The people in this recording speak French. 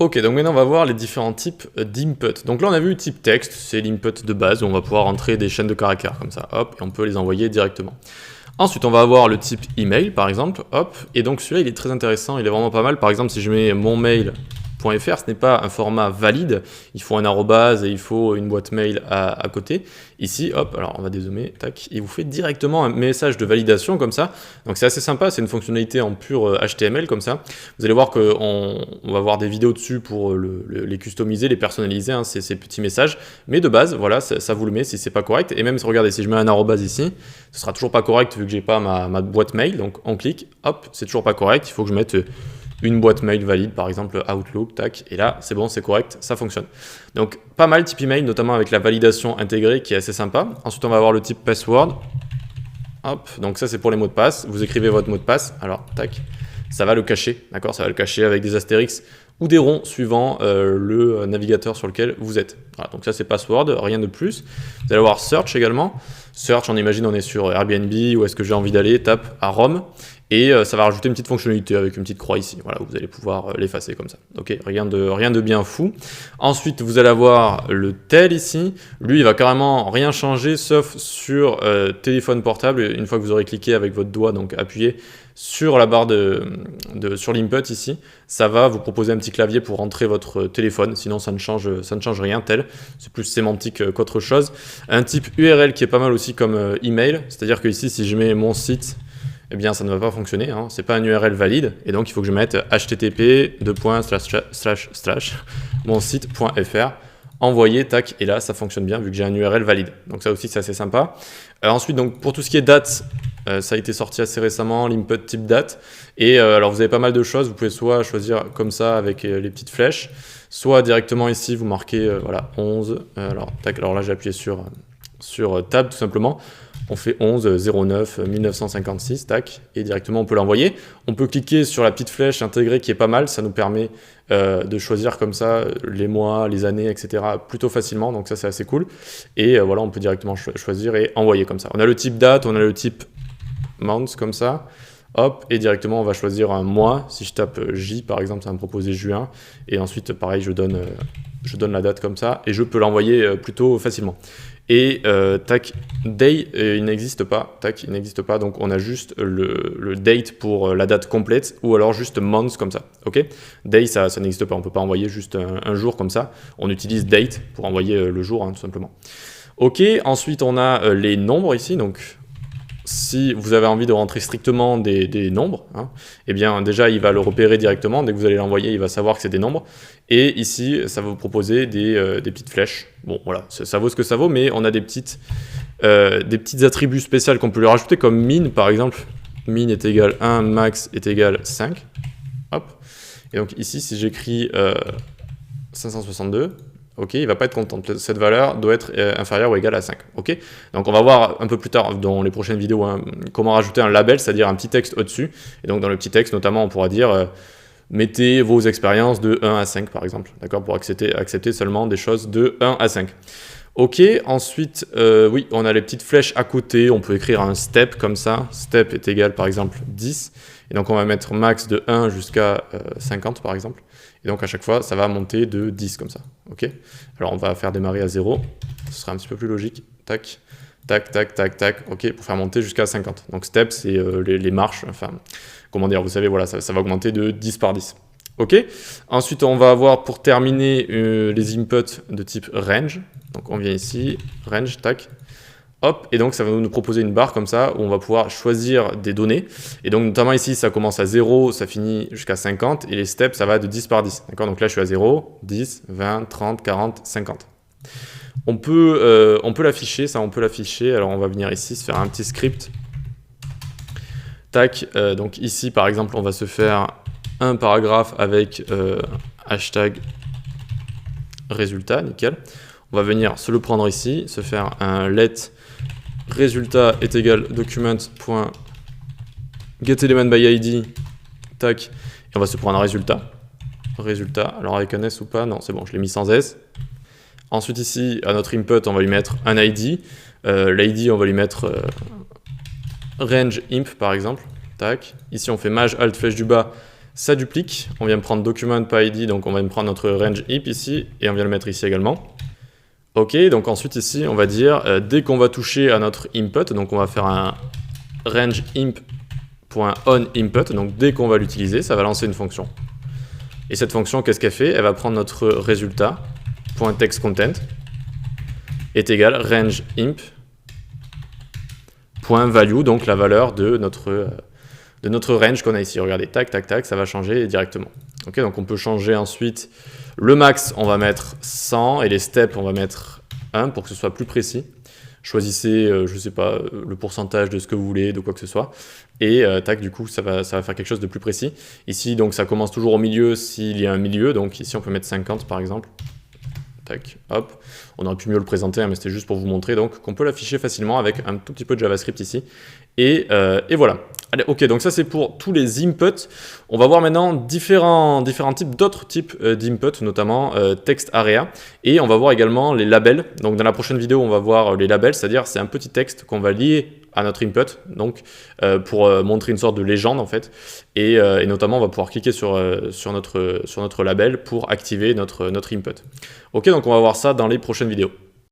Ok, donc maintenant on va voir les différents types d'input. Donc là on a vu type texte, c'est l'input de base où on va pouvoir entrer des chaînes de caractères comme ça, hop, et on peut les envoyer directement. Ensuite on va avoir le type email par exemple, hop, et donc celui-là il est très intéressant, il est vraiment pas mal. Par exemple si je mets mon mail.fr, ce n'est pas un format valide, il faut un arrobase et il faut une boîte mail à côté. Ici, hop, alors on va dézoomer, tac, il vous fait directement un message de validation comme ça. Donc c'est assez sympa, c'est une fonctionnalité en pur HTML comme ça. Vous allez voir qu'on va voir des vidéos dessus pour les customiser, les personnaliser, hein, ces petits messages. Mais de base, voilà, ça vous le met si c'est pas correct. Et même si regardez, si je mets un arrobase ici, ce sera toujours pas correct vu que j'ai pas ma boîte mail. Donc on clique, hop, c'est toujours pas correct, il faut que je mette une boîte mail valide, par exemple Outlook, tac, et là c'est bon, c'est correct, ça fonctionne. Donc pas mal type email, notamment avec la validation intégrée qui est assez sympa. Ensuite on va avoir le type password, hop, donc ça c'est pour les mots de passe, vous écrivez votre mot de passe, alors tac, ça va le cacher, d'accord, ça va le cacher avec des astérix ou des ronds suivant le navigateur sur lequel vous êtes. Voilà, donc ça c'est password, rien de plus. Vous allez avoir search également. Search, on imagine on est sur Airbnb, où est-ce que j'ai envie d'aller, tape à Rome, et ça va rajouter une petite fonctionnalité avec une petite croix ici. Voilà, vous allez pouvoir l'effacer comme ça. Ok, rien de bien fou. Ensuite, vous allez avoir le tel ici. Lui, il va carrément rien changer, sauf sur téléphone portable. Une fois que vous aurez cliqué avec votre doigt, donc appuyé sur la barre sur l'input ici, ça va vous proposer un petit clavier pour rentrer votre téléphone, sinon ça ne change rien tel, c'est plus sémantique qu'autre chose. Un type URL qui est pas mal aussi comme email, c'est-à-dire que ici si je mets mon site, eh bien ça ne va pas fonctionner, hein. C'est pas un URL valide, et donc il faut que je mette http://monsite.fr, envoyer, tac, et là ça fonctionne bien vu que j'ai un URL valide. Donc ça aussi c'est assez sympa. Ensuite, donc pour tout ce qui est date, ça a été sorti assez récemment, l'input type date. Et alors vous avez pas mal de choses, vous pouvez soit choisir comme ça avec les petites flèches, soit directement ici vous marquez voilà 11, tac, alors là j'ai appuyé sur tab tout simplement. On fait 11 09 1956, tac, et directement on peut l'envoyer. On peut cliquer sur la petite flèche intégrée qui est pas mal, ça nous permet de choisir comme ça les mois, les années, etc. plutôt facilement, donc ça c'est assez cool. Et voilà, on peut directement choisir et envoyer comme ça. On a le type date, on a le type month comme ça, hop, et directement on va choisir un mois. Si je tape J par exemple, ça va me proposer juin, et ensuite pareil, je donne la date comme ça, et je peux l'envoyer plutôt facilement. Et tac, day, il n'existe pas, tac, il n'existe pas, donc on a juste le date pour la date complète, ou alors juste month comme ça, ok. Day, ça n'existe pas, on peut pas envoyer juste un jour comme ça, on utilise date pour envoyer le jour, hein, tout simplement. Ok, ensuite on a les nombres ici, donc si vous avez envie de rentrer strictement des nombres, hein, eh bien déjà il va le repérer directement, dès que vous allez l'envoyer il va savoir que c'est des nombres, et ici ça va vous proposer des petites flèches. Bon voilà, ça vaut ce que ça vaut, mais on a des petites attributs spéciaux qu'on peut lui rajouter, comme min par exemple, min est égal 1, max est égal 5, hop, et donc ici si j'écris 562, ok, il ne va pas être content. Cette valeur doit être inférieure ou égale à 5. Ok, donc on va voir un peu plus tard dans les prochaines vidéos hein, comment rajouter un label, c'est-à-dire un petit texte au-dessus. Et donc dans le petit texte, notamment, on pourra dire mettez vos expériences de 1 à 5 par exemple, d'accord, pour accepter seulement des choses de 1 à 5. Ok, ensuite, oui, on a les petites flèches à côté. On peut écrire un step comme ça. Step est égal par exemple 10. Et donc on va mettre max de 1 jusqu'à 50 par exemple. Et donc à chaque fois, ça va monter de 10 comme ça. Ok. Alors on va faire démarrer à 0. Ce sera un petit peu plus logique. Tac, tac, tac, tac, tac. Ok, pour faire monter jusqu'à 50. Donc step, c'est les marches. Enfin, comment dire, vous savez, voilà, ça va augmenter de 10 par 10. Ok. Ensuite, on va avoir pour terminer les inputs de type range. Donc on vient ici, range, tac. Hop, et donc ça va nous proposer une barre comme ça où on va pouvoir choisir des données. Et donc notamment ici, ça commence à 0, ça finit jusqu'à 50, et les steps, ça va de 10 par 10. D'accord, donc là je suis à 0, 10, 20, 30, 40, 50. On peut l'afficher, ça on peut l'afficher. Alors on va venir ici se faire un petit script. Tac, donc ici par exemple, on va se faire un paragraphe avec hashtag résultat, nickel. On va venir se le prendre ici, se faire un let résultat est égal document.getElementById, tac, et on va se prendre un résultat. Résultat, alors avec un S ou pas, non, c'est bon, je l'ai mis sans S. Ensuite ici, à notre input, on va lui mettre un ID. L'ID, on va lui mettre range imp par exemple, tac. Ici, on fait maj alt flèche du bas, Ça duplique, on vient prendre document.id, donc on va prendre notre range ip ici, et on vient le mettre ici également. Ok, donc ensuite ici, on va dire, dès qu'on va toucher à notre input, donc on va faire un range imp.onInput, donc dès qu'on va l'utiliser, ça va lancer une fonction. Et cette fonction, qu'est-ce qu'elle fait? Elle va prendre notre résultat, .textContent, est égal range imp.value, donc la valeur de notre range qu'on a ici. Regardez, tac, tac, tac, ça va changer directement. Ok, donc on peut changer ensuite le max, on va mettre 100, et les steps, on va mettre 1 pour que ce soit plus précis. Choisissez, je sais pas, le pourcentage de ce que vous voulez, de quoi que ce soit, et tac, du coup, ça va faire quelque chose de plus précis. Ici, donc, ça commence toujours au milieu s'il y a un milieu, donc ici, on peut mettre 50 par exemple. Tac, hop. On aurait pu mieux le présenter, hein, mais c'était juste pour vous montrer donc qu'on peut l'afficher facilement avec un tout petit peu de JavaScript ici. Et voilà. Allez, ok, donc ça c'est pour tous les inputs. On va voir maintenant différents types, d'autres types d'inputs, notamment text area. Et on va voir également les labels. Donc dans la prochaine vidéo, on va voir les labels, c'est-à-dire c'est un petit texte qu'on va lier à notre input, donc pour montrer une sorte de légende en fait. Et notamment, on va pouvoir cliquer sur notre label pour activer notre input. Ok, donc on va voir ça dans les prochaines vidéos.